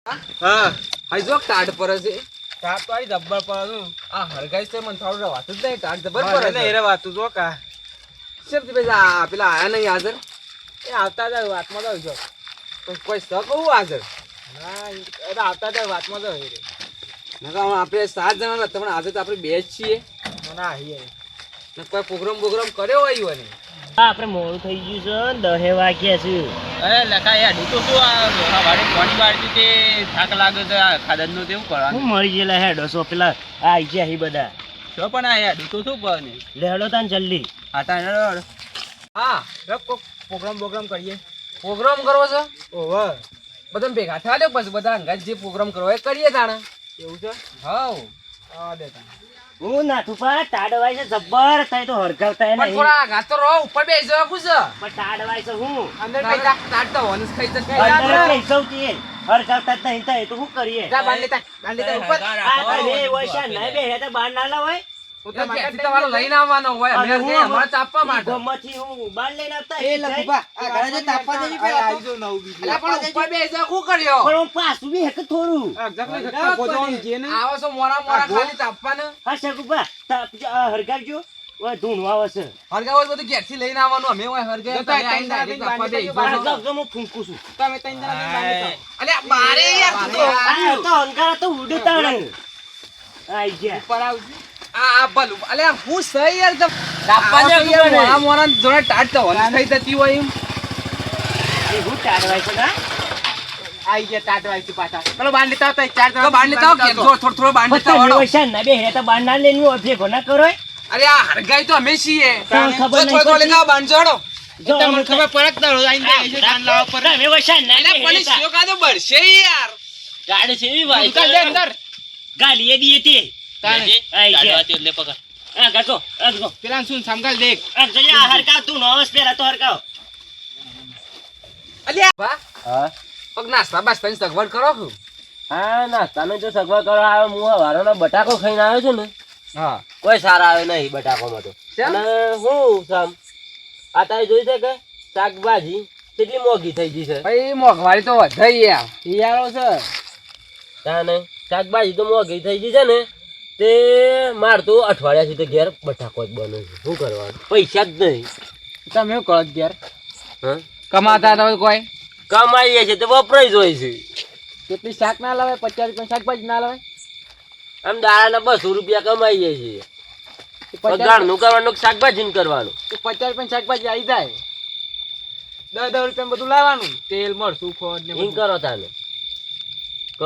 હા હાઈ જો ટાટ પર છે તાપ તો આઈ જબ્બર પડું આ હરગાઈ છે મને થોડું રવાત જ નહીં ટાટ જબર મને પર ને એરે વાતું જો કા શેર પેલા પેલા આયા નહીં હાજર એ આવતા જાય વાતમાં તો જો પણ કોઈ શક હોવું હાજર ના એ આવતા જાય વાતમાં તો રે નકા આપણે 7 જણા હતા પણ આજે તો આપણે 2 જ છીએ ના આઈએ ને કોઈ પ્રોગ્રામ કર્યો હોય હોય ને આપણે મોડું થઈ ગયું છે 10 વાગ્યા છે. અરે લખા યાર ઢીકો શું આ વાડી પાણી બાળી તે થાક લાગે છે આ ખાદનનું તેવું કરવાનું હું મરી ગયેલા હેડો છો પેલા આ ગયા હી બધા જો પણ આ યાર ઢીકો શું બને લેડો તાન જલ્દી. આતા ને હા રકો પ્રોગ્રામ કરીએ પ્રોગ્રામ કરવો છે ઓહો બધા ભેગા થયા લ્યો પછી બધા અંગાત જે પ્રોગ્રામ કરવો એ કરીએ તાણે એવું છે હાઉ આ દેતા હું નાથુપા ટાડવાય છે જબ્બર થાય તો હરગાવતા પણ નહીં થોડા ઘાત તો રહો ઉપર બેસી જવા કુછ પણ ટાડવાય છે હું અંદર ના ટાટ તો વનસ ખાઈ તો અંદર પૈસા ઉતીએ હરગાવતા જ નહીં થાય તો શું કરીએ બાંધ લેતા ઉપર આ બે વૈસા નહીં બે તો બાર ના લાવાય તમારો લઈને આવવાનો હોય અમે કે અમારે તાપવા માટે ગમથી હું બાર લઈને આવતા એ લખુપા આ ઘરે જે તાપવા દેવી આ પેલા આઈ જો નવું બીજું અલા પણ ઉપર બેસી જવા શું કર્યો પણ હું પાછું બી હેક થોડું એક્ઝેક્ટલી ખટ્ટા ગોદવાનું જે ને આવો છો મોરા ખાલી તાપવાને હા શકુપા હરગાવજો ઓય ધૂણવા આવે છે હરગાવ બધું ઘેરથી લઈને આવવાનું અમે હોય હરગાવ જતા તમે આઈને ત્રણ direct તાપવા જણા બેસી બાંધી જવાનું. હરગાવજો હું ફૂંકું છું. તમે ત્રણ જણા બાંધી અલ્યા બારે યાર તું તો. આ તો અંગારા તો ઉડતા નહીં આઈ ગયા ઉપર આવજે. આ ભલું અલ્યા હું સહી યાર તમ તાપવા આવો તો જવું યાર પડે. મોરા મોરા જોડે ટાટ તો વનસ ખાઈ જતી હોય એમ એ હું ટાળવાય છે ના આઈ ગયા ટાટ વાળી પાછા ચલો બાંધ લેતા આવતા ચાર તો બાંધ લેતા આવો કે થોડો બાંધ લેતા બધા આવડો. વ્યવસાય ના બે હેતા બાર ના લઈને હું ભેગો ના કરો અરે આ હરગાઈ તો અમે છીએ તમને ખબર નહીં થોડો લઈને આવો બાંધ જોડો જો તમને ખબર પડત દડો આઈને આઈ જાન લાવ પર વ્યવસાય ના અલ્યા બે પણ હેતા શિયો કાદો બળશે યાર ગાડી છે એવી ભાઈ ઉતાર દે અંદર ગાલી એ દી હતી તાણે આઈ ગયા લે પકડ આ ગાતો આ પેલા શું સંભાળ દેખ જયા હરકાવ તું નવસ પેલા તો હરકાવ અલ્યા બા હા પગ નાસ્તા બાસ્તાની સગવડ કરો છું હા નાસ્તાનો જો સગવડ કરો આવે હું વારોનો બટાકો ખાઈને આવ્યો છું ને હા કોઈ સારા આવે નહીં બટાકોમાં તો કેમ? અને હું સામ આ તારે જોઈ છે કે શાકભાજી કેટલી મોંઘી થઈ ગઈ છે ભાઈ મોંઘવારી તો વધાઈ યાર શિયાળો છે તાને શાકભાજી તો મોંઘી થઈ ગઈ છે ને તે માર તો અઠવાડિયા સુધી ઘેર બટાકો જ બને છે શું કરવાનું પૈસા જ નહીં તમે શું કરો યાર હા કમાતા તમે કોઈ કમાઈએ છે તો વપરાઈ જ હોય છે કેટલી શાક ના લાવે 50 રૂપિયા શાકભાજી ના લાવે આમ દાડાના 200 રૂપિયા કમાઈએ છીએ પગારનું કરવાનું શાકભાજી કરવાનું 50 રૂપિયા શાકભાજી આવી જાય 10 રૂપિયા બધું લાવવાનું તેલ મરચું ખોડ ને એમ કરો તાને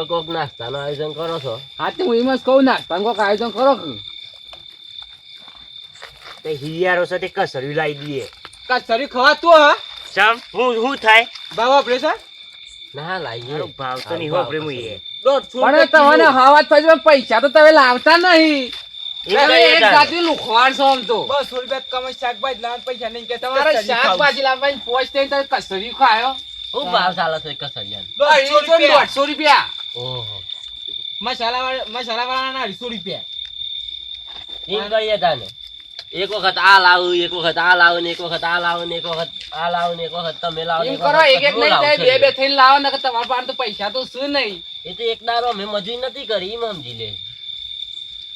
કોક નાસ્તાનું આયોજન કરો છો હા તે હું એમ જ કહું ના તમે કોઈક આયોજન કરો છું તે હિયારો સાથે કસરી લાવી દઈએ કચરી ખવાતું હા સમ હું થાય ભાવ આપડે છે ના લાવીએ ભાવ તો નહીં હોપરે મુઈએ 150 પણ તમને હવા થઈ પૈસા તો તમે લાવતા નહીં તમે એક જાતની લુખવાડ છો આમ તો 200 રૂપિયા કમાઈ શાકભાજી લાવવા પૈસા નહીં કે તમારે શાકભાજી લાવવાની પોચ થઈને તમે કસરી ખાયો હું ભાવ ચાલે છે કસરિયાનો 150 રૂપિયા ઓહો મસાલા વાળા 250 રૂપિયા એમ કરીએ તાને એક વખત આ લાવું એક વખત આ લાવું ને એક વખત આ લાવું ને એક વખત આ લાવું ને એક વખત તમે લાવો ને એમ એક કરો વખત એક એક હું નહીં લાવું થાય છું. બે થઈને લાવો ને તમારા પાસે તો પૈસા તો શું નહીં એ તો એક દારો મેં મજૂરી નથી કરી એમ સમજી લે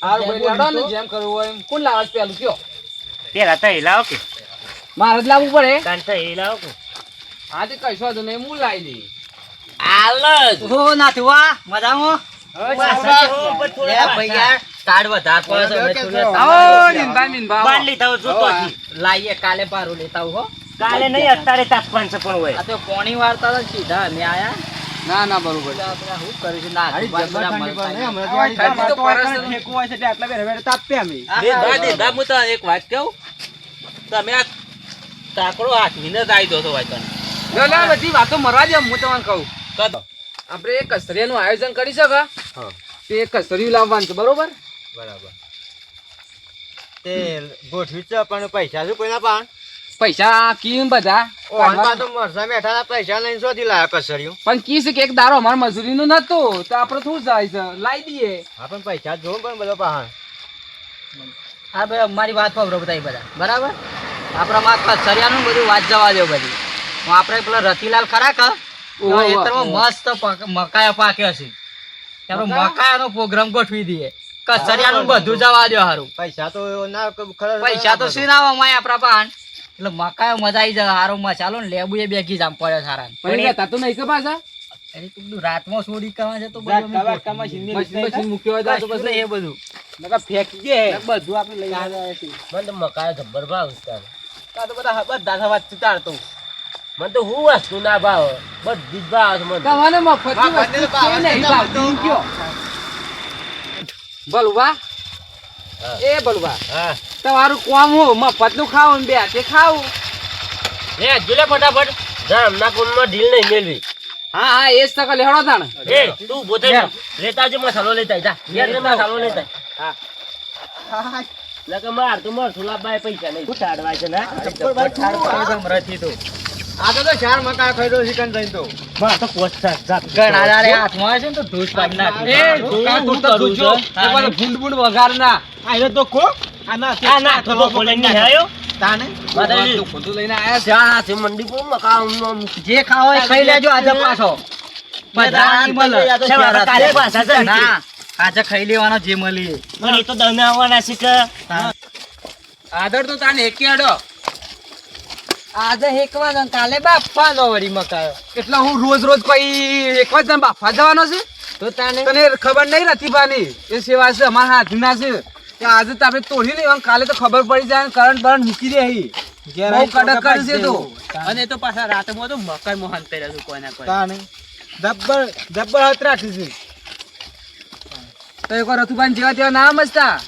હારું ભાઈ લડો ને જેમ કરવું હોય એમ કોણ લાવે છે પેલું કયો પેલા તો એ લાવો કે મારે જ લાવવું પડે તાન તો એ લાવો કે હા તે કશો વાંધો નહીં હું લાવી દઈ આલજ ઓ નાથુવા મજામાં લાઈએ કાલે પારું લેતા આવું હો કાલે નહીં અત્યારે તાપમાન છે પણ હોય આ તો પોણી વાર્તા હતા સીધા અમે આયા ના ના બરોબર આપણે શું કરીશું ના બધા મળતા નહીં. ઠંડી તો પરસ જ. ઠેકવું હોય છે એટલે આટલા બેર તાપે અમે હું તો એક વાત કહું તમે આ કાકડો હાથવીને જ આવી દો છો ભાઈ તને લો લો બધી વાતો મરવા દે હું તમને કહું કદો આપણે એક કસરિયાનું આયોજન કરી શકો હા તે કસરિયું લાવવાનું છે બરોબર બરાબર તે ગોઠવી છે પણ પૈસા શું કોઈના પાન પૈસા કીમ બધા તો મરસા બેઠા પૈસા લઈને શોધી લાયા કસર્યું પણ કી છે કે એક દારો અમાર મજૂરીનું નતું તો આપણે થોડું જાય છે લાવી દઈએ હા પણ પૈસા જોઉં પણ બધો પહાણ હા ભાઈ અમારી વાત પર બધા બધા બરાબર આપણા માં સરિયાનું બધું વાત જવા દો બધી હું આપણે પેલા રતિલાલ ખરા કા ઓહો, ખેતરમાં ઓહો. મસ્ત મકાયા પાક્યો છે ચાલો મકાયાનો પ્રોગ્રામ ગોઠવી દઈએ કચરિયાનું બધું જવા દો હારું પૈસા તો ના પૈસા તો શું ના આવે અમાય આપણા પાન એટલે મકાયો મજા આવી જાય હારો મસાલો ને લેબુ એ બેગી જામ પડે સારા પણ એ તાતો નહીં કે પાછા અરે તું બધું રાતમાં ચોરી કરવા છે તો રાત બધું અમે કલાકમાં મશીન મશીન મૂક્યો હોય તો કશું પછી નહીં એ બધું નકા ફેંકી દે બધું આપણે લઈ આવ્યા છીએ મને તો મકાઈ જબ્બર ભાવ તારે. આ તો બધા સવા ચિતાડતો મને તો હું વસ્તુ ના ભાવ બધી જ ભાવ છે મને. તમને મફતની વસ્તુ છે નહીં ભાવતી કયો બલુવા હા. એ બલુવા હા તમારું કોમ હું મફતનું ખાવું ને બે હાથે ખાવું લે જોલે ફટાફટ જામના કુંડમાં ઢીલ નહીં મેળવી. હા હા એ જ તક લેવડો તાણ એ તું ઉભો થઈ જા. લેતા આવજે મસાલો લેતા આય, જા ઘેર જઈને મસાલો લેતા આય. હા લગે માર તું મર સુલાભાઈ પૈસા નહીં ઉતાડવા છે ના આ તો ચાર મકા ખાઈ ચિકન જઈને તો માર તો પોસ્ટર જા ઘણા દાડે હાથમાં આવે છે ને તો ધૂસ પાડી નાખે એ કા તું તો જોજો એ પાછો ભૂંડ ભૂંડ વગાર ના આયો તો કો આ ના તો બોલે નહીં આયો તાને માતાજી તું ખોટું લઈને આયા છે જ્યાં છે મંડી પર મકામ જે ખાવો હોય ખાઈ લેજો આજે પાછો બધા નહીં મળે. કાલે પાછા છે ના આજે ખાઈ લેવાનો જે મળી મને તો દમે આવવાના છે કે આદર તો તાને એકી આડો આજે હેકવા દો કાલે બાપા દો વળી મકાયો એટલે હું રોજ રોજ કોઈ એક વાર તને બાફા જવાનો છે તો તાને તને ખબર નહીં રતિભાની એ સેવા છે અમારા હાથના છે કે આજે તો આપણે તોડી લઈએ અને કાલે તો ખબર પડી જાય અને કરંટ બરંટ મૂકી દે અહીં. બહુ કડક કરશે તો અને એ તો પાછા રાતમાં તો મકાઈ મોહન કર્યા છે કોઈ ના કોઈ તાને જબ્બર હાથ રાખી છે તો એક વાર રતુભાઈ જેવા તેવા ના મસ્તા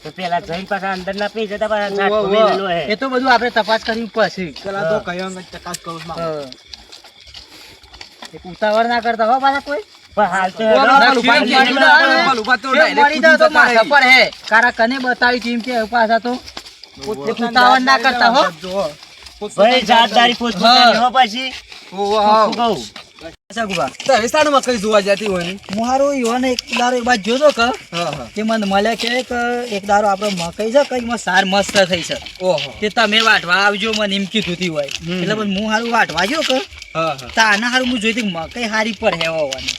તો પેલા જઈને પાછા અંદર ના પી જતા પાછા ઓવો, છાટ ઓવો. મેલેલો હે. એ તો બધું આપણે તપાસ કરી પછી પેલા તો કયો અંગત ચકાસ કરું છું. એક ઉતાવળ ના કરતા હો પાછા કોઈ પણ હાલ તો ઓલો હેડો. ભલુભા કે પાણી જોડા લેવા આવે, ભલુભા તો કેમ direct મરી જાવ તો કૂદી માથા જતા પર હે કારા કને બતાવી ટીમ કે પાછા તો ઉતાવળ ના કરતા હો ભાઈ જાતદારી પોતપોતાની હો પાછી. રહી. ઓહો, હા. શું કહું? તો હવે શાનું મકઈ જોવા જતી હોય ને? હું હારું યોને એક દારો એક બાજુ જોતો કે હા, હા. તે મને મળે કે એક દારો આપણો મકઈ છે કઈ સાર મસ્ત થઈ છે ઓહો. તે તમે વાટવા આવજો મને એમ કીધું હતી હોય એટલે પછી હું હારું વાટવા ગયો કે હા, હા. તાના હારું હું જોઈ મકઈ હારી પર હે હોવાની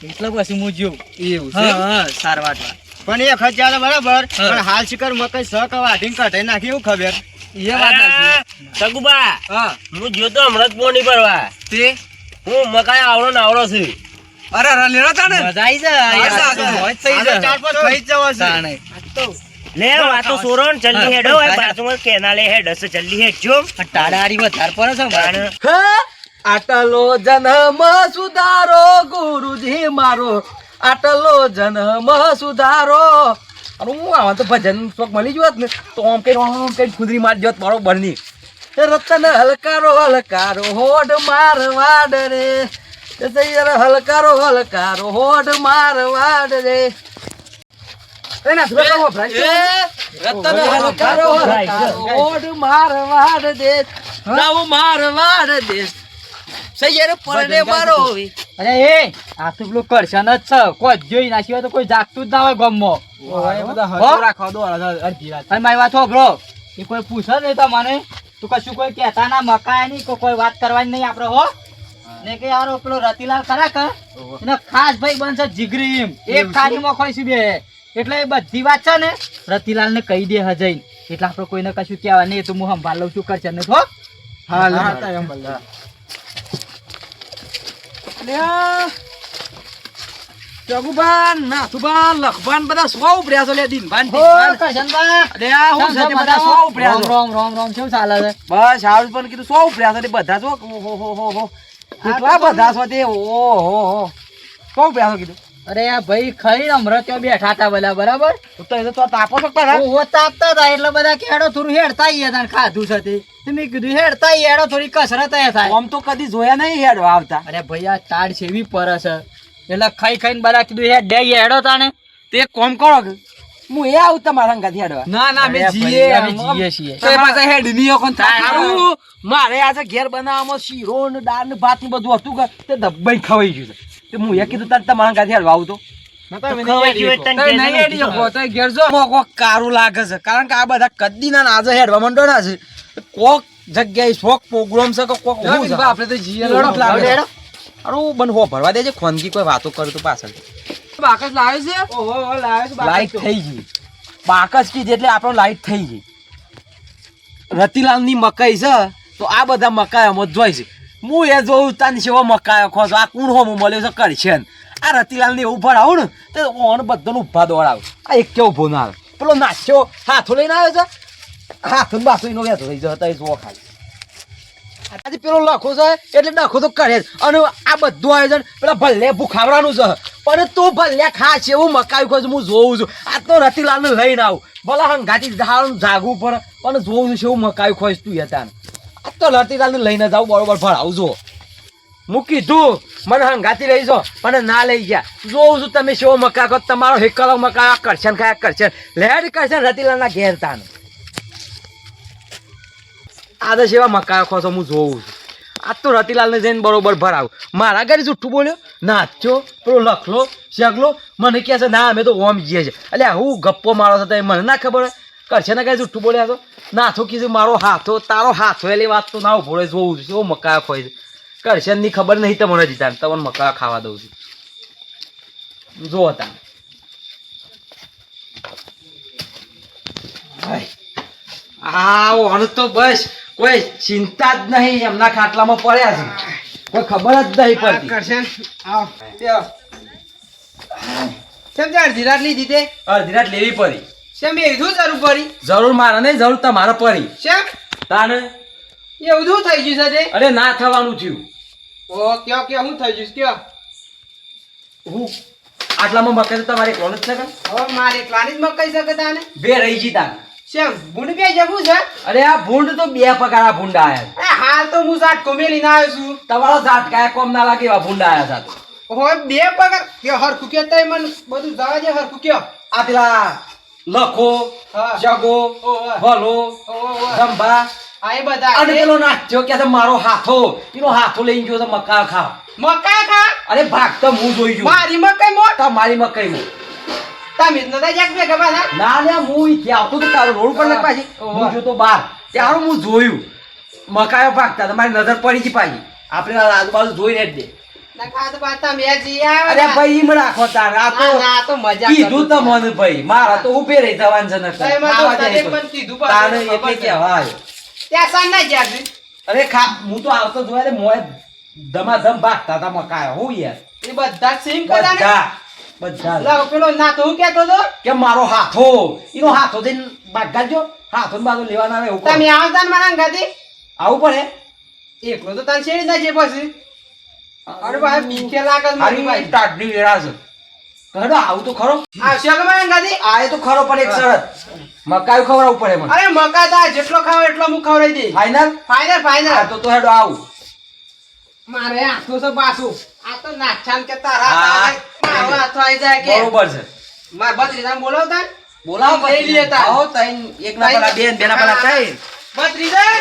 એટલે પછી હું જોઉં એવું છે હા એમ? હા સાર વાટવા પણ એ ખર્ચા બરાબર હા. પણ હાલ શિખર મકઈ સક વાટીને કઢાઈ નાખી એવું ખબર એ વાત સાચી. સગુબા હા. હું જોતો હમણાં જ પોણી ભરવા તે? હું મકાઈ આવડો ને આવડો છું. અરે, અરે, લેડો તાણે. મજા આવી જાય હા, આ તો હા. મોજ થઈ આ તો જાય ચાર પાંચ ખાઈ જ જવા છે તાણે. લે વાતો સોરો ને જલ્દી હેડો હોય બાજુમાં કેનાલે હેડ હશે જલ્દી હેડજો. આ ટાળાહારી વધારે પડે છે તાણ. મારે. હે? આટલો જન્મ સુધારો ગુરુજી મારો, આટલો જન્મ સુધારો. અને હું આવા તો ભજન શોખ મળી જોત ને તો આમ કઈ ખુદરી માર જોત બરોબર ની. રતન હલકારો હલકારો હોડ મારવાડ રે, હલકારો હલકારો હોડ મારવાડ રે. રતન હલકારો હલકારો હોડ મારવાડ દે, નવ મારવાડ દે. સૈયર પરને મારો અરે એ આ તો પેલું કરશન જ છે કોઈ જોઈ નાખ્યું હોય તો કોઈ જાગતું જ ના હોય ગામમાં. હો? રાખો દો અડધી રાત. અને મારી વાત સાંભળો એ કોઈ પૂછે નહીં તો મને તું કશું કોઈ કહેતા ના મકાય નહીં કોઈ વાત કરવાની નહીં આપણે હો ને કે યાર પેલો રતિલાલ ખરા કે એનો ખાસ ભાઈ બનશે જીગરી એમ એક થાળીમાં ખાઈશું બે એટલે એ બધી વાત છે ને રતિલાલ ને કહી દે હજઈ એટલે આપણે કોઈને કશું કહેવા નહીં એ તો હું સંભાળ લઉં છું કરશે ને હો હા જગુબાન નાથુબાન લખબાન બધા સો ઉપર્યા છે લે દિનબાન હો કરશનબા અરે આ હું છે તે બધા સો ઉપર્યા છે. રોમ રોમ રોમ કેવું ચાલે છે બસ હારું પણ કીધું સો ઉપર્યા છે તે બધા જો હો કેટલા બધા છો તે ઓહો સો ઉપર્યા છે કીધું. અરે આ ભાઈ ખાઈ હમણાં ત્યાં બેઠા હતા બધા બરાબર તો એ તો તાપો શકતા હતા. ઓહો તાપતા હતા એટલે બધા કે હેડો થોડું હેડતા ઈ હતા ને ખાધું છે તે મેં કીધું હેડતા ઈ હેડો થોડી કસરત ય થાય આમ તો કદી જોયા નહીં હેડવા આવતા. અરે ભાઈ આ તાડ છે એવી પર છે એટલે ખાઈ ખાઈને બધા કીધું હેડ દે હેડો તાને તે કોમ કરો કે હું એ આવું તમારા સંગાથી હેડવા. ના ના અરે ભાઈ, અમે જીએ છીએ. તો એ પાછા હેડ ની ઓકોન થાય. હારું, મારે આજે ઘેર બનાવવામાં શીરો ને દાળ ને ભાત ને બધું હતું કે તે દબાઈ ખવાઈ ગયું છે. તે હું એ કીધું તારે તમારા સંગાથી હેડવા આવું તો ખવાઈ ગયું એટલે તને તો ઘેર નહીં નહીં હેડી કીધું. શકો. તો ઘેર જો કોક કારું લાગે છે કારણ કે આ બધા કદીના ને આજે હેડવા માંડો ના છે કોક જગ્યાએ શોખ પ્રોગ્રામ છે કે કોક ઊભું છે. આપણે તો જીએ લડો લાગે. અરે બન હો ભરવા દેજે ખોનગી કોઈ વાતો કરે તો પાછળ બાકસ લાવ્યો છે ઓહો લાવ્યો છે લાઈટ થઈ ગઈ બાકસ કીધી એટલે આપણો લાઈટ થઈ ગઈ રતિલાલની મકાઈ છે તો આ બધા મકાઈ અમો જોઈ છે હું એ જોઉં તાની સેવા મકાઈ ખો આ કુણ હો મળ્યો છે કરશે ને આ રતિલાલને એવું ભરાવું ને તો ઓન બધાને ઊભા દોડાવ આ એક કેવો ભો ના આવે પેલો નાચ્યો હાથો લઈને આવ્યો છે હાથ બાથો એનો વેતો થઈ જતા એ જો ખાલી આજે પેલો લખો છે એટલે ડખો તો કરે જ અને આ બધું આયોજન પેલા ભલ્લે ભૂખાવડાનું છે પણ તું ભલ્લે ખાસ એવું મકાઈ ખોજ હું જોઉં છું આ તો રતિલાલને લઈને આવું ભલે હંગાતી જાગવું પડે પણ જોઉં છું એવું મકાઈ ખોજ તું હતા આ તો રતિલાલને લઈને જાઉં બરોબર ભણાવું જો હું કીધું મને હંગાતી લઈ જાઓ પણ ના લઈ ગયા જોઉં છું તમે શેવો મકાઈ ખો તમારો હેકલો મકાઈ કરશન ખાયા કરશન લેડ કરશન રતિલાલના ઘેર તાને આદર્શ એવા મકાઈ ખો છો હું જોઉં છું આ તો રતિલાલને જઈને બરોબર ભરાવું મારા ઘરે જુઠ્ઠું બોલ્યો નાચ્યો પેલો લખલો શગલો મને કહે છે ના અમે તો ઓમ જઈએ છે એટલે હું ગપ્પો મારો છો તો મને ના ખબર હોય કરશે ને કઈ જુઠ્ઠું બોલ્યા તો નાથો કીધું મારો હાથો તારો હાથો એલી વાત તો ના ભોળે જોઉં છું એવો મકાઈ ખોય છે કરશનની ખબર નહીં તમને જીતા તમને મકાઈ ખાવા દઉં છું જો હતા આવો તો બસ કોઈ ચિંતા જ નહીં એમના ખાટલામાં પડ્યા છે કોઈ ખબર જ નહીં પડતી કરશન આવ કેમ તે અડધી રાત લીધી તે અડધી રાત લેવી પડી કેમ એ શું જરૂર પડી જરૂર મારે નહીં જરૂર તમારે પડી કેમ તાને એવું શું થઈ ગયું છે તે અરે ના થવાનું થયું ઓ કયો કયો શું થઈ ગયું છે કયો હું આટલામાં મકાઈ તો તમારે કોલેજ છે કે હવે મારે એકલાની જ મકાઈ શકે તાને બે રહી જી તાને કેમ ભૂંડ બે જવું છે અરે આ ભૂંડ તો બે પગારા ભૂંડ આયા એ હાલ તો હું સાત કોમેલી ના આવ્યો છું તમારો જાત કાય કોમ ના લાગે એવા ભૂંડ આયા હતા હવે બે પગાર કે હરખું કે તઈ મને બધું જવા દે હરખું કયો આ પેલા લખો હા. જગો ઓહો. ભલો ઓહો. જંભા આ એ બધા અને પેલો નાચ્યો કે છે મારો હાથો એનો હાથો લઈને ગયો તો મકા ખાવ મકાઈ ખા અરે ભાગ તો હું જોઈ ગયો મારી મકાઈ મોટ તમારી મકાઈ માં તમે જ નતા જાક બે ગવા ના ના ને હું ઈ આવતો તો તારો રોડ પર પાછી ઓહો. હું જોતો બાર ત્યારે હું જોયું મકાયો ભાગતા તમારી નજર પડી ગઈ પાછી આપણે આજુબાજુ જોઈને જ દે ના ખા તો બાતા મે જી આવે અરે ભાઈ ઈમ રાખો તાર આ તો ના તો મજા કીધું તમને ભાઈ મારા તો ઉભે રહી જવાનું છે નકર. એમાં તો ખાવા જાય તને તો. પણ કીધું તારે પાછું એટલે ખબર છે. કહેવાય. ત્યાં સાન ના જાગ અરે ખા હું તો આવતો જોયા રે મોય ધમાધમ ભાગતા હતા મકાયો હું યાર એ બધા સિંગ કરા ને બધા લાવ પેલો ના તો હું કહેતો તો કે મારો હાથો એનો હાથો જઈને ભાગાજો હાથો ને બાજુ લેવાના આવે એવું કરો. તમે આવતા ને મારા ગાદી આવું પડે એકલો તો તને શેરી ના જે પછી અરે ભાઈ પીકે લાગે છે મારી મારી ભાઈ ટાટની વેરા છે કહેડો આવું તો ખરો આવશે કે મારા ગાદી આ એ તો ખરો પણ એક શરત મકાઈ ખવડાવવું પડે મને અરે મકા તા જેટલો ખાવ એટલો હું ખવડાવી દે ફાઈનલ ફાઈનલ ફાઈનલ હા તો હેડો આવું મારે આખું છે પાછું આ તો નાચાન કે તારા હા. મારો હાથો આવી જાય કે બરોબર છે માર બત્રીજા બોલાવતા ને? બોલાવો લઈ લઈએ તાર. આવો તઈન એક ના પેલા બેન બેના પેલા ત્રણ બત્રીજા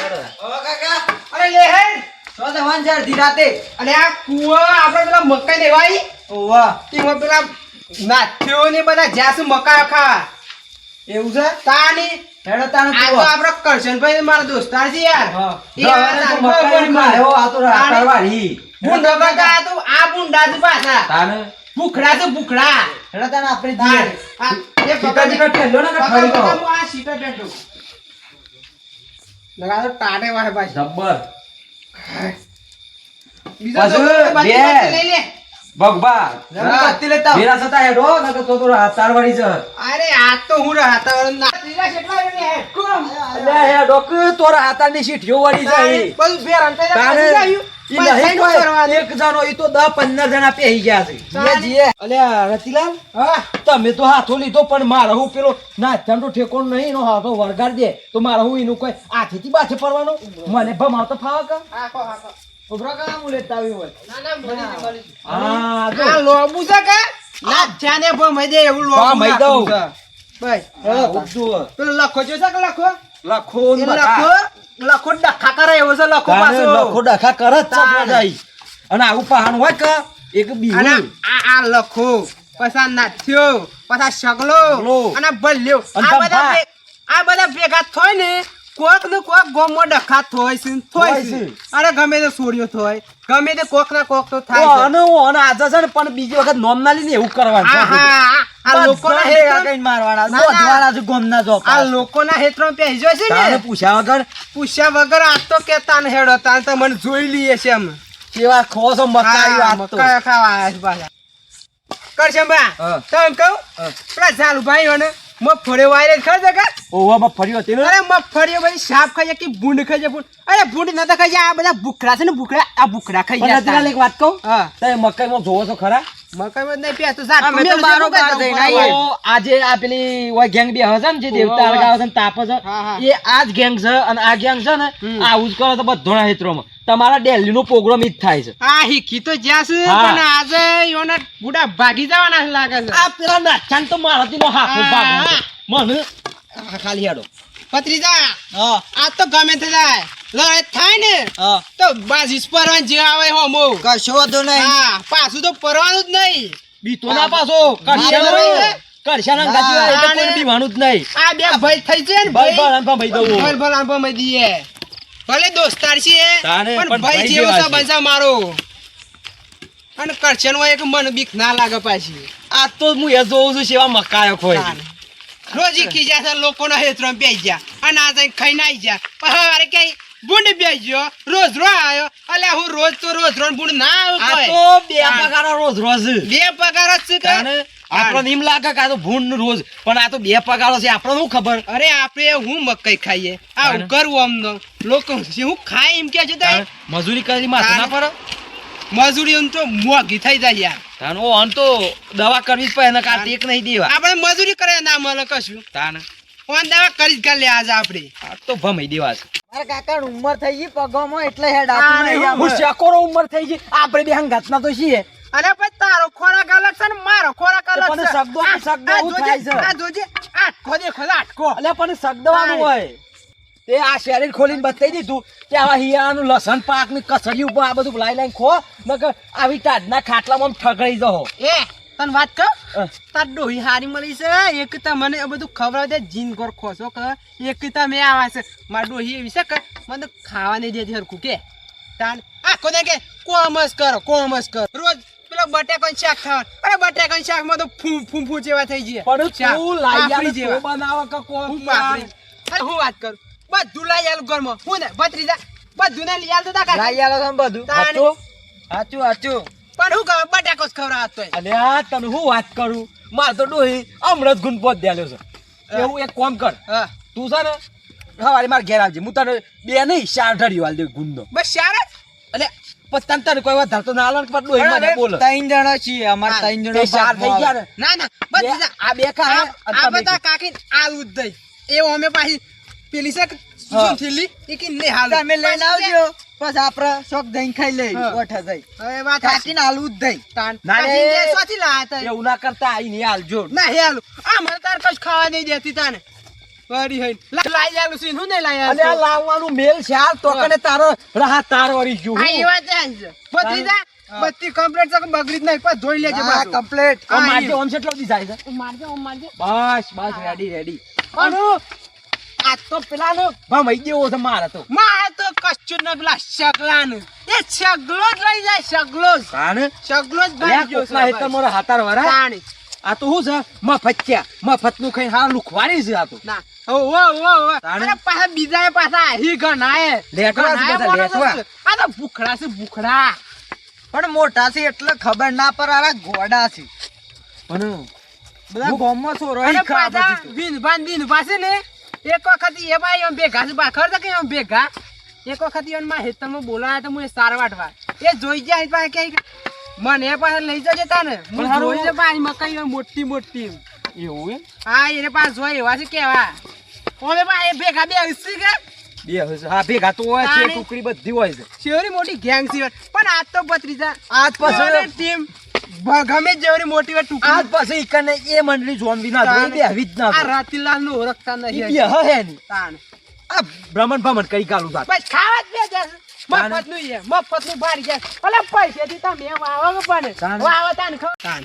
ઓ કાકા અરે લે હે તો જવાન છે અડધી રાતે અને આ કુવો આપણે પેલા મકાઈ લેવાઈ ઓવા તેમાં પેલા નાથ્યો ને બધા જ્યાં શું મકાઈ ખાવા એવું છે તાની હેડો તાને આ તો આપણે કરશનભાઈ ને મારા દોસ્તાર છે યાર એ જવાને તો મકાઈ ખાયો આ તો રાતવાળી બુંડા કાકા આ તો આ બુંડા જ પાછા તાને ભૂખડા છે ભૂખડા હેડો તાને આપણે તાન. જઈએ આ એ સીતા જીકટ ઠેલો ને કે પકડ, ઠરી તો પકડ, હું આ સીટા ટેટુ લગા તો ટાટે વાહે પાછી જબ્બર બીજા પાછું તો બાકી બે. બાકી લઈ લે ભગવા હા. પત્તી લેતા વેરા થતા હેડો નકર તો તારવાડી છે અરે આ તો હું વાતાવરણ ના ત્રીજા કેટલા લે કોમ અલે હેડો કે તોરા હાતાની સીટીઓ વળી જાય બધું ફેર અંતે તારે આવ્યું ઈ નહીં કોઈ એક જણો ઈ તો 10-15 જણા પેહી ગયા છે તારે. જીએ અલે રતિલાલ હા તમે તો હાથો લીધો પણ મારે હું પેલો નાચન તો ઠેકોણ નહીં એનો હાથો વળગાડ દે તો મારે હું એનું કોઈ આથેથી બાથે પડવાનું મને ભમાવતો ફાવા કા હાકો હાકો ઉભરો કા હું લેતા આવી હોય ના ના મળી હા જો આ લોબુ છે કે ના જાને ભમાઈ દે એવું લોબુ હા, મઈ દઉં. ભાઈ હા, ઉપજો. પેલો લખો જો છે કે લખો લખો એ લખો લખો ડખા કરે એવો છે લખો પાછો લખો ડખા કરે જ તારે. ચપો જાય અને આવું પહાણ હોય કે એક અને બીહું આ લખો પછી નાથ્યો પછી સગલો સગલો. અને ભલ્યો અને આ બધા ધંભા. આ બધા ભેગા થાય ને કોક ને કોક ગોમમાં ડખાત થોય છે થોય છે છે. અરે ગમે તે સોડિયો થોય ગમે તે કોક ના કોક તો ઓ, થાય છે. અને આજે છે ને પણ બીજી વખત નોમ ના લઈને એવું કરવાનું છે. આ લોકોના બધા હેતરો- કઈ મારવાના ના, ના. બોધવાના છે ગોમના જો આ લોકોના હેતરો પહેજો છે તારે ને પૂછ્યા વગર પૂછ્યા વગર આ તો કેતા ને હેડો તાન તો મને જોઈ લઈએ છે અમે કેવા ખોસો મકાઈ હા, વાત તો. મકાઈ ખાવા આયા છે પાછા. કરશે બા હા. તમે કહું હા. પેલા ઝાલુભાઈઓને મગફળીઓ વાયરે ખર જગા ઓવામાં ફર્યો હતી ને અરે મગફળીઓ બધી સાપ ખાઈ જાય કે ભૂંડ ખાઈ જાય ભૂંડ. અરે ભૂંડ નતા ખાઈ જાય આ બધા ભૂખરા છે ને ભૂખરા આ ભૂખરા ખાઈ પણ અત્યારે જાય એક વાત કહું હા તમે મકાઈમાં જોવો છો ખરા મકાઈમાં જ નહીં પેસતો સાત અમે તો બારોબાર જઈને આવીએ. તો આજે આ પેલી ઓય ગેંગ બે હશે ને જે દેવતા અળગાવે છે ને તાપે છે હા, હા. એ આ જ ગેંગ છે અને આ ગેંગ છે ને હમ. આવું જ કરો તો બધોના હેત્રોમાં તમારા દિલ્હીનો પ્રોગ્રામ ઈ જ થાય છે આ હીખી તો જ્યાં છે હા. પણ આજે યોના બુડા ભાગી જવાના છે લાગે છે આ પેલા નાચાન તો મારાથી હાથો ભાગો છે. મને આ ખાલી હેડો ભત્રીજા હા આ તો ગમે તે જાય લડત થાય ને હા તો બાજી પરવાન જે આવે હોમો કશો વાંધો નહીં હા પાછું તો પરવાનું જ નહીં બીતો ના પાછો કરશાના ગાજી વાળા એટલે કોઈ બીવાનું જ નહીં આ બે ભાઈ થઈ છે ને ભાઈ ભાઈ દઉં ભલ ભલ આંબો મે દીએ ભલે દોસ્તાર છે તાને પણ પણ ભાઈ ભાઈ જેવો જેવા છે છે. બંસા મારો અને કરશન હોય કે મને બીક ના લાગે પાછી આ તો હું એ જોઉં છું સેવા મકાયો ખોય તાને. રોજ ઈ ખીજા છે લોકોનો હેતરો બેસી ગયા અને આ જઈને ખાઈ નાઈ ગયા પણ હવે કઈ બુંડ બેસી ગયો રોજ રો આયો અલે હું રોજ તો રોજ બુંડ ના આ આવ્યો તો બે પગારો રોજ રોજ બે પગાર જ છે કે તાને આપણને એમ લાગે કે આ તો ભૂંડ રોજ પણ આ તો બે પગારો છે આપણને શું ખબર અરે આપણે હું મકઈ ખાઈએ આ તાને. કરવું આમ લોકો શું ખાય એમ કે છે તાણે મજૂરી કરી માથે ના પડે મજૂરી એમ તો મોંઘી થઈ જાય યાર તાને ઓ આમ તો દવા કરવી જ પડે ને કાં ટેક નહીં દેવા આપણે મજૂરી કરે ના મળે કશું તાને ઓન દવા કરી જ કાલે આજે આપણે આ તો ભમાઈ દેવા છે મારા કાકા ઉંમર થઈ ગઈ પગોમાં એટલે હેડ આતું નહીં હું આપણે. શેકોરો ઉંમર થઈ ગઈ આપણે બે હંગાતના તો છીએ અરે પછી તારો ખોરાક અલગ છે ને મારો ખોરાક અલગ પણ છે શબ્દો આ- શબ્દો આ એવું જોજે, થાય છે. આ જોજે આટકો દેખો આટકો એટલે પણ સગદવાનું હોય તે આ શરીર ખોલીને બતાવી દીધું કે આવા હિયાનું લસણ પાક ની કસડી ઉપર આ બધું લાઈ લાઈને ખો નકર આવી ટાઢના ખાટલામાં આમ ઠગડાઈ જહો એ તને વાત કર અ. તાર ડોહી હારી મળી છે એક તો મને એ બધું ખવડાવ દે જીન ગોર ખોસો કે એક તો મેં આવા છે માર ડોહી એવી છે કે મને તો ખાવા નહીં દેતી હરખું કે તાન આખો દે કે કોમસ કર રોજ પેલો બટાકાનું શાક ખાવા અરે બટાકાનું શાકમાં તો ફૂંફૂ જેવા થઈ જાય પણ શાક, તું લાઈ પાપડી આવે જેવા. તો બનાવે કે કોણ હું પાપડી. અરે હું વાત કરું બધું લઈ આલું ઘરમાં હું ને ભત્રીજા બધું ને લઈ આલતો તા કાકા. લાઈ આલો તમે બધું તાણે. હાચું હાચું પણ હું કહું બટાકો જ ખવડાવતો હોય. અને આ તને હું વાત કરું માર તો ડોહી હમણાં જ ગુણ પહોંચ દેલો છે એવું એક કામ કર હા તું છે ને સવારે મારા ઘેર આવજે હું તને બે નહીં 4 ઢળીઓ હાલ દે ગુણનો બસ શાર જ. એટલે પછી તને કોઈ વાત ધરતો ના આલો ને પણ ડોહી મને બોલે ત્રણ જણા છીએ અમારે હા, ત્રણ તે જણા 4 થઈ ગયા ને ના ના બે- ભત્રીજા આ બે ખા હે, અને આ તમે બધા ખા. કાકી આલુ જ દઈ એ અમે પાછી પેલી છે કે શું થેલી એ કે નહીં હાલ તમે લઈને આવજો બસ આપડે શોખ દહીં ખાઈ લઈ હા. ઓઠા દહીં હવે વાત કાકીને આલુ જ દહીં તાન ના રે. કાકી કે શોથી લાયા તા? એવું ના કરતા આઈને હાલજો ના હે હાલું આ મને તાર કશું ખાવા નહીં દેતી તાને વળી હઈ લાઈ આલું છે હું નહીં લાઈ અને આ આલું લાવવાનું મેલ છે હાલ તો કને તારો રાહ તાર વળી ગયું હા એ વાત છે ભત્રીજા બત્તી કમ્પ્લીટ છે કે બગડી જ નહીં પણ ધોઈ લેજે હા પાછું. કમ્પ્લીટ આમ હા, મારજે ઈ. આમ કેટલો દી જાય છે મારજે ઓમ મારજે બસ રેડી અનુ આ તો પેલાનો ભમાઈ દેવો છે મારે તો મારે તો કશું ન પેલા સગલાનું એ સગલો જ લઈ જાય સગલો જ કાને સગલો જ લે ભાઈ ગયો કોકના હેતર મોરા હાતાર વરા તાણી. આ તો શું છે મફત્યા મફતનું ખાઈને હાલ લુખવાડી છે આ તો ના ઓ તાણે? અરે પાછા બીજા પાછા આહી ગણાય લેટવા છે બધા, લેટવા. આ તો ભૂખડા છે ભૂખડા પણ મોટા છે એટલે ખબર ના પર આ ઘોડા છે પણ બધા ગામમાં સોરો અને ઈ ખા પાછા બધી તો. વિન પાસે ને એક વખત એ ભાઈ એમ ભેગા છે બાખર તો કે એમ ભેગા એક વખત એમ માં હેતરમાં બોલાયા તો હું એ સાર વાટવા એ જોઈ જાય પાસે કે મને પાસે લઈ જજે તાને હું પણ હારું. જોઈ છે પાસે મકાઈ એમ મોટી મોટી એમ. એવું એમ હા એને પાસે જોઈ એવા છે કેવા ઓમે પાસે એ ભેગા બે હસી કે બે હશે હા ભેગા તો હોય છે તાણે? ટુકડી બધી હોય છે શેવરી મોટી ગેંગ છે પણ આજ તો ભત્રીજા આજ પછી ટીમ ગમે જેવરી મોટી હોય ટૂંકી આજ પછી ઈકને એ મંડળી જોમવી ના જોઈએ બે હવી જ ના આ જોઈએ. રાતીલાલ નું ઓળખતા ઈ નહીં બે હે ની તાણ. આ ભ્રમણ કરી કાલું થાત બસ ખાવા જ બે જશે. તાણ. મફત નું મફત નું ભારી જાય અલે પૈસા થી તમે વાવો કે પણ તાણ. વાવો તાન ખાવ તાન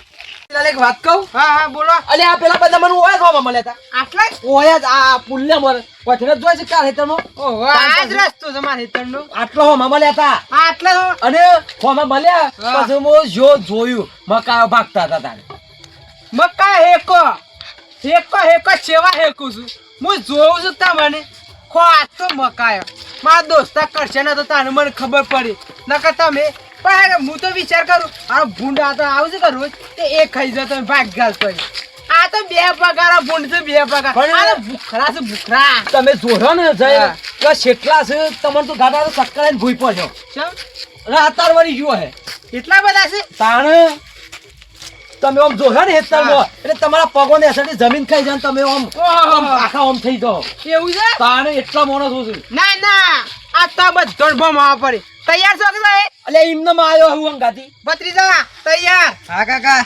તારે એક વાત કહું હા હા બોલો અલે આ પેલા બધા મને ઓયા જોવા મળ્યા હતા આટલા જ? ઓયા જ આ પુલ્લે મર પછીને જોઈ છે ક્યાં હેતરમાં ઓહો આ જ રસ્તો છે મારા હેતરનો. આટલો હોમાં મળ્યા હતા આ આટલા હો. અને હોમાં મળ્યા હા. પછી હું જોયું મકાયો ભાગતા હતા તારે મકા હેકો સેવા હેકું છું હું જોઉં છું તમને ખો આ તો મકાયો મારા દોસ્તા કરશે ને તો તને મને ખબર પડી નકર તમે પણ હું તો વિચાર કરું આ ભૂંડા તો આવશે કે રોજ તે એક ખાઈ જતો ભાગ ગાલ કરી આ તો બે પગાર આ ભૂંડ છે બે પગાર પણ આ તો ભૂખરા છે ભૂખરા તમે જોયો ને જઈ હા. કે શેટલા છે તમને તો ગાડા તો ચક્કર ભૂઈ પડ્યો ચમ રાતાર વળી ગયો હે એટલા બધા છે તાણ તમે આમ જોયો ને હેતરમાં એટલે તમારા પગોને અસરથી જમીન ખાઈ જાય ને તમે આમ આખા આમ થઈ જાઓ એવું છે તાણ એટલા માણસ છું ના ના આ તો બધો ભમાવા પડે તૈયાર છો કે નહીં? એટલે એમને માં આવ્યો હું અંગાથી ભત્રીજા તૈયાર હા કાકા